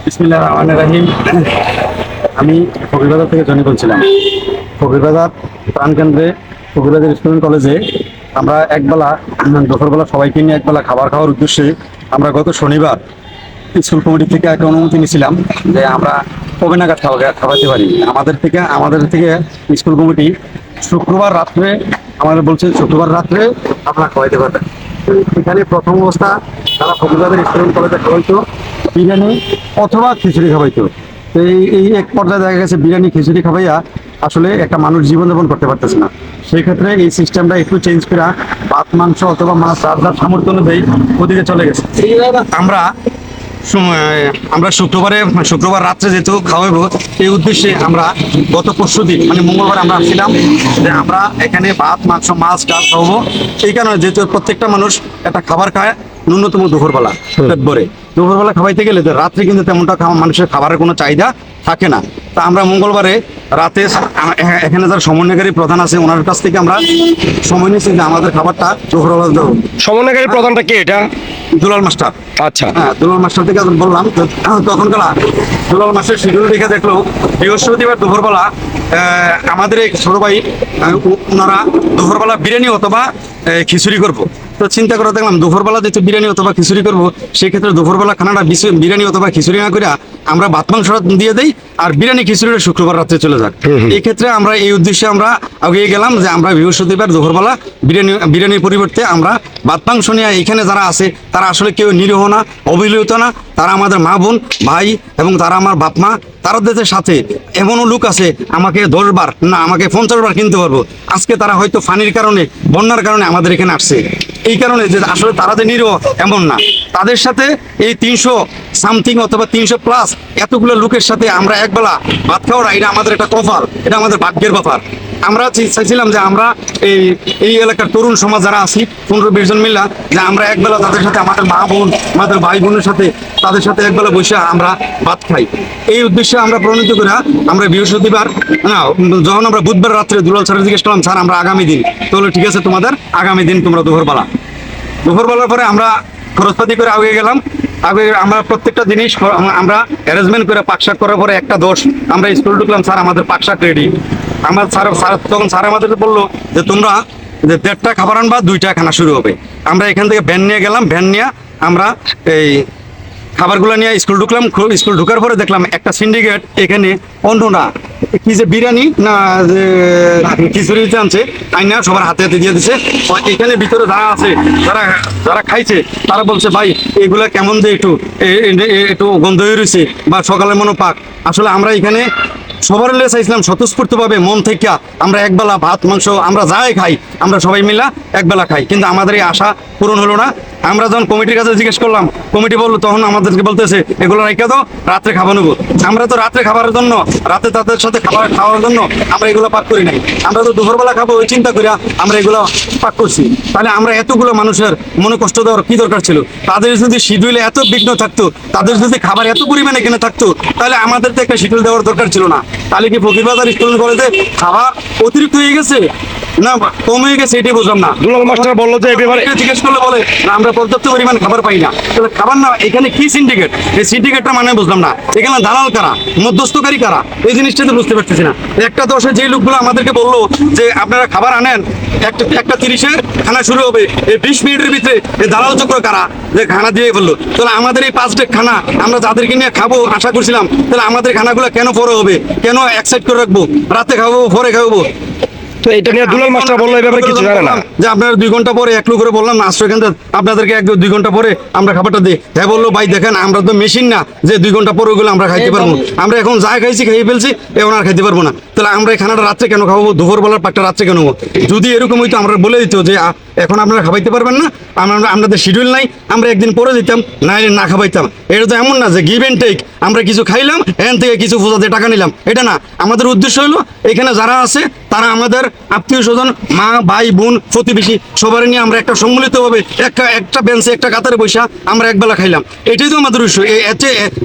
বিসমিল্লাহির রহমানির রহিম। আমি ফকিরবাজার থেকে জনি বলছিলাম। ফকিরবাজার প্রাণকেন্দ্রে ফকিরবাজার স্টুডেন্ট কলেজে আমরা একবেলা দুপুরবেলা সবাইকে নিয়ে একবেলা খাবার খাওয়ার উদ্দেশ্যে আমরা গত শনিবার স্কুল কমিটি থেকে একটা অনুমতি নিয়েছিলাম যে আমরা কবে নাগাদ খাওয়াতে পারি। আমাদের থেকে স্কুল কমিটি শুক্রবার রাত্রে আমাদের বলছে শুক্রবার রাত্রে আপনারা খাওয়াইতে পারবেন। এখানে প্রথম অবস্থা তারা ফকিরবাজার স্টুডেন্ট কলেজে খাওয়াইতো বিরিয়ানি অথবা খিচুড়ি খাওয়াইতো। তো এই এক পর্যায়ে দেখা গেছে বিরিয়ানি খিচুড়ি খাওয়াইয়া আসলে একটা মানুষ জীবনযাপন করতে পারতেছে না। সেই ক্ষেত্রে এই সিস্টেমটা একটু চেঞ্জ করে ভাত মাংস অথবা মাছ যার সামর্থ্য অনুযায়ী ওদিকে চলে গেছে। আমরা শুক্রবার রাত্রে যেহেতু খাওয়াবো এই উদ্দেশ্যে আমরা গত পরশুদিন মানে মঙ্গলবার আমরা আসছিলাম যে আমরা এখানে ভাত মাংস মাছ ডাল খাওয়াবো। এই কারণে যেহেতু প্রত্যেকটা মানুষ একটা খাবার খায় ন্যূনতম দুপুরবেলা পেট ভরে। দুপুরবেলা খাওয়াইতে গেলে রাত্রে কিন্তু তেমনটা মানুষের খাবারের কোনো চাহিদা থাকে না। তা আমরা মঙ্গলবারে রাতে এখানে যারা সমন্বয়কারী প্রধান আছে ওনার কাছ থেকে আমরা সময় নিয়েছি যে আমাদের খাবারটা দুপুরবেলা দেবো। সমন্বয়কারী প্রধানটা কে? এটা দুলাল মাস্টার। আচ্ছা, হ্যাঁ, দুলাল মাস্টার থেকে বললাম তখন দুলাল মাস্টার শিডিউল দেখে দেখলো বৃহস্পতিবার দুপুরবেলা আমাদের এই ছোট ভাই ওনারা দুপুরবেলা বিরিয়ানি অথবা খিচুড়ি করবো। তো চিন্তা করে দেখলাম দুপুরবেলা যেহেতু বিরিয়ানি অথবা খিচুড়ি করবো সেক্ষেত্রে দুপুরবেলা খানাটা বিরিয়ানি অথবা খিচুড়ি না করে আমরা ভাত মাংসটা দিয়ে দেই আর বিরিয়ানি খিচুড়িটা শুক্রবার রাত্রে চলে যাক। এই ক্ষেত্রে আমরা এই উদ্দেশ্যে আমরা এগিয়ে গেলাম যে আমরা বৃহস্পতিবার দুপুরবেলা বিরিয়ানির পরিবর্তে আমরা ভাত মাংস নিয়ে এখানে যারা আছে তারা আসলে কেউ নিরীহ না, অবহেলিত না, তারা আমাদের মা বোন ভাই এবং তারা আমার বাপ মা। তাদের সাথে এমনও লোক আছে আমাকে 10 বার না আমাকে 50 বার কিনতে পারবো। আজকে তারা হয়তো ফানির কারণে বন্যার কারণে আমাদের এখানে আসছে। এই কারণে যে আসলে তারা যে নিরীহ এমন না, তাদের সাথে এই 300 সামথিং অথবা 300 প্লাস এতগুলো লোকের সাথে আমরা একবেলা ভাত খাওয়াটা এটা আমাদের একটা কপাল, এটা আমাদের ভাগ্যের ব্যাপার। আমরা চাইছিলাম যে আমরা এই এলাকার তরুণ সমাজ যারা আছি 15-20 জন মিলা যে আমরা একবেলা তাদের সাথে আমাদের মা বোন আমাদের ভাই বোনের সাথে তাদের সাথে একবেলা বসে আমরা ভাত খাই। এই উদ্দেশ্যে আমরা প্রণীত করে আমরা বৃহস্পতিবার না যখন আমরা বুধবার রাত্রে দুলাল স্যারের জিজ্ঞেস করলাম স্যার আমরা আগামী দিন, তাহলে ঠিক আছে তোমাদের আগামী দিন তোমরা দুপুরবেলার পরে আমরা খরচপাতি করে আগে গেলাম। আগে আমরা প্রত্যেকটা জিনিস আমরা অ্যারেঞ্জমেন্ট করে পাকশাক করার পরে 1:10 আমরা স্কুল ঢুকলাম, স্যার আমাদের পাকশাক রেডি। আমার তখন স্যার আমাদের বললো যে তোমরা যে 1:30 খাবার আনবা 2টা খানা শুরু হবে। আমরা এখান থেকে ভ্যান নিয়ে গেলাম, ভ্যান নিয়ে আমরা এই খাবারগুলো নিয়ে স্কুল ঢুকলাম। স্কুল ঢুকার পরে দেখলাম একটা সিন্ডিকেট এখানে অন্যরা কি যে বিরিয়ানি না খিচুড়ি আনছে আইনা সবার হাতে হাতে দিয়ে দিচ্ছে। এখানে ভিতরে যারা আছে যারা খাইছে তারা বলছে ভাই এগুলা কেমন যে একটু গন্ধ হয়ে রয়েছে বা সকালের মনো পাক। আসলে আমরা এখানে সবার লে চাইছিলাম স্বতঃস্ফূর্তভাবে মন থেকে আমরা একবেলা ভাত মাংস আমরা যাই খাই আমরা সবাই মিলা একবেলা খাই, কিন্তু আমাদের এই আশা পূরণ হলো না। আমরা যখন কমিটির কাছে জিজ্ঞেস করলাম কমিটি বললো তখন আমাদেরকে বলতেছে এগুলো রেখে দাও, রাত্রে খাবার নেবো। আমরা তো রাত্রে খাবারের জন্য রাতে তাদের সাথে খাওয়ার জন্য আমরা এগুলো পাক করি নাই, আমরা তো দুপুরবেলা খাবো ওই চিন্তা করিয়া আমরা এগুলো পাক করছি। তাহলে আমরা এতগুলো মানুষের মনে কষ্ট দেওয়ার কি দরকার ছিল? তাদের যদি শিডিউলে এত বিঘ্ন থাকতো, তাদের যদি খাবার এত পরিমাণে কিনে থাকতো তাহলে আমাদের তো একটা শিডিউল দেওয়ার দরকার ছিল না। তাহলে কি ফকিরবাজার স্টুডেন্ট কলেজে খাবার অতিরিক্ত হয়ে গেছে না কম হয়ে গেছে এটাই বুঝলাম না। দুলাল মাস্টার বললো যে এবারে জিজ্ঞেস করলে বলে না আমরা পর্যাপ্ত পরিমাণ খাবার পাই না। তাহলে খাবার না এখানে কি সিন্ডিকেট? এই সিন্ডিকেটটা মানে বুঝলাম না। এখানে দালাল কারা, মধ্যস্থকারী কারা, এই জিনিসটা তো বুঝতে পারতেছি না। 1:10 যে লোকগুলো আমাদেরকে বললো যে আপনারা খাবার আনেন 1:30 খানা শুরু হবে, এই 20 মিনিটের ভিতরে এই দালাল চক্র কারা যে খানা দিয়ে বললো? তাহলে আমাদের এই 5 ডেক খানা আমরা যাদেরকে নিয়ে খাবো আশা করছিলাম, তাহলে আমাদের খানাগুলো কেন পরে হবে, কেন এক সাইড করে রাখবো, রাতে খাবো পরে খাবো? তো এটা নিয়ে দুলাল মাস্টার বললো এই ব্যাপারে কিছু জানে না যে আপনারা 2 ঘন্টা পরে এক লোক করে বললাম না আশ্রয় কেন্দ্র আপনাদেরকে 1-2 ঘন্টা পরে আমরা খাবারটা দিই। হ্যাঁ বললো ভাই দেখেন আমরা তো মেশিন না যে 2 ঘন্টা পরে ওগুলো আমরা খাইতে পারবো। আমরা এখন যা খাইছি খেয়ে ফেলছি এখন আর খাইতে পারবো না। তাহলে আমরা এই খানাটা রাত্রে কেন খাবো, দুপুরবেলার পাকটা রাত্রে কেন হবো? যদি এরকম হইতো আমরা বলে দিত যে এখন আপনারা খাবাইতে পারবেন না, আমাদের শিডিউল নাই, আমরা একদিন পরে দিতাম নাইলে না খাবাইতাম। এটা তো এমন না যে গিভ অ্যান্ড টেক আমরা কিছু খাইলাম এখান থেকে কিছু ফোজাতে টাকা নিলাম, এটা না। আমাদের উদ্দেশ্য হলো এখানে যারা আছে তারা আমাদের আত্মীয় স্বজন মা ভাই বোন প্রতিবেশী সবার নিয়ে আমরা একটা সম্মিলিতভাবে একটা বেঞ্চে একটা কাতারে বসে আমরা একবেলা খাইলাম, এটাই তো আমাদের উদ্দেশ্য।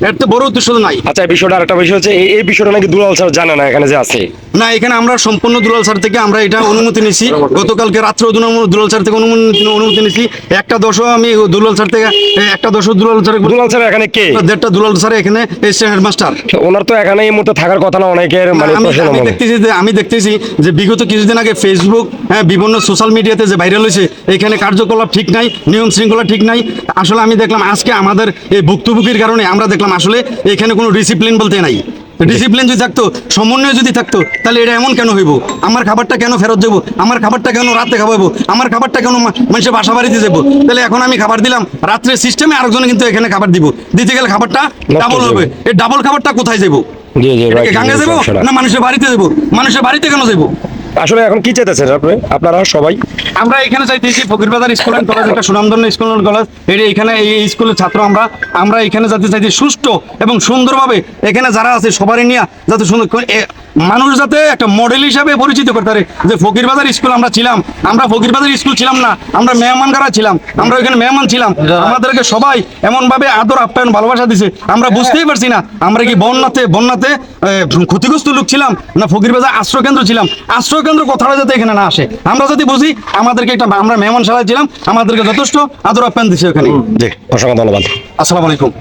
এর তো বড় উদ্দেশ্য নাই। আচ্ছা এই বিষয়টা আরেকটা বিষয় হচ্ছে এই বিষয়টা নাকি দুলাল স্যার জানে না এখানে যে আছে। না এখানে আমরা সম্পূর্ণ দুলাল স্যার থেকে আমরা এটা অনুমতি নিয়েছি। গতকালকে রাত্রে দুলাল স্যার স্যার থেকে অনুমতি নিয়েছি, একটা দশও আমি দুলাল স্যার থেকে একটা দশও দুলাল স্যার দুলাল স্যার এখানে কে? দেড়টা দুলাল স্যার এখানে এসছে হেডমাস্টার। ওনার তো এখানে এই মুহূর্তে থাকার কথা না, অনেকের মানে প্রশ্ন মনে। আমি দেখতেছি যে বিগত কিছুদিন আগে ফেসবুক, হ্যাঁ, বিভিন্ন সোশ্যাল মিডিয়াতে যে ভাইরাল হয়েছে, এখানে কার্যকলাপ ঠিক নাই, নিয়ম শৃঙ্খলা ঠিক নাই। আসলে আমি দেখলাম আজকে আমাদের এই ভুক্তভোগীর কারণে আমরা দেখলাম আসলে এখানে কোনো ডিসিপ্লিন বলতে নাই। ডিসিপ্লিন যদি থাকতো, সমন্বয় যদি থাকতো, তাহলে এটা এমন কেন হইব? আমার খাবারটা কেন ফেরত দেবো? আমার খাবারটা কেন রাতে খাওয়াবো? আমার খাবারটা কেন মানুষের বাসা বাড়িতে যাবো? তাহলে এখন আমি খাবার দিলাম, রাত্রে সিস্টেমে আরেকজনে কিন্তু এখানে খাবার দিব, দিতে গেলে খাবারটা ডাবল হবে। এই ডাবল খাবারটা কোথায় যাবো? জি জি এটা কি right, গাঙ্গে যাবো সমস্যা না। না মানুষের বাড়িতে যাবো? মানুষের বাড়িতে কেন যাবো? আসলে এখন কি চাইতেছেন আপনারা সবাই? আমরা এখানে চাইতেছি ফকিরবাজার স্কুল অ্যান্ড কলেজ, একটা সুনামধন্য স্কুল অ্যান্ড কলেজ, এটি এখানে এই স্কুলের ছাত্র আমরা এখানে যাতে চাইছি সুষ্ঠু এবং সুন্দরভাবে এখানে যারা আছে সবারই নিয়ে যাতে সুন্দর মানুষ যাতে একটা মডেল হিসাবে পরিচিত করতে পারে যে ফকিরবাজার স্কুল আমরা ছিলাম। আমরা ফকিরবাজার স্কুল ছিলাম না, আমরা মেহমানগারা ছিলাম, আমরা ওইখানে মেহমান ছিলাম। আমাদেরকে সবাই এমনভাবে আদর আপ্যায়ন ভালোবাসা দিছে, আমরা বুঝতেই পারছি না আমরা কি বন্যাতে ক্ষতিগ্রস্ত লোক ছিলাম না ফকিরবাজার আশ্রয়কেন্দ্র ছিলাম। আশ্রয়কেন্দ্র কথাটা যাতে এখানে না আসে আমরা যদি বুঝি, আমাদেরকে আমরা মেহমান সারাই ছিলাম, আমাদেরকে যথেষ্ট আদর আপ্যায়ন দিছে ওখানে। জি, অসংখ্য ধন্যবাদ। আসসালামু আলাইকুম।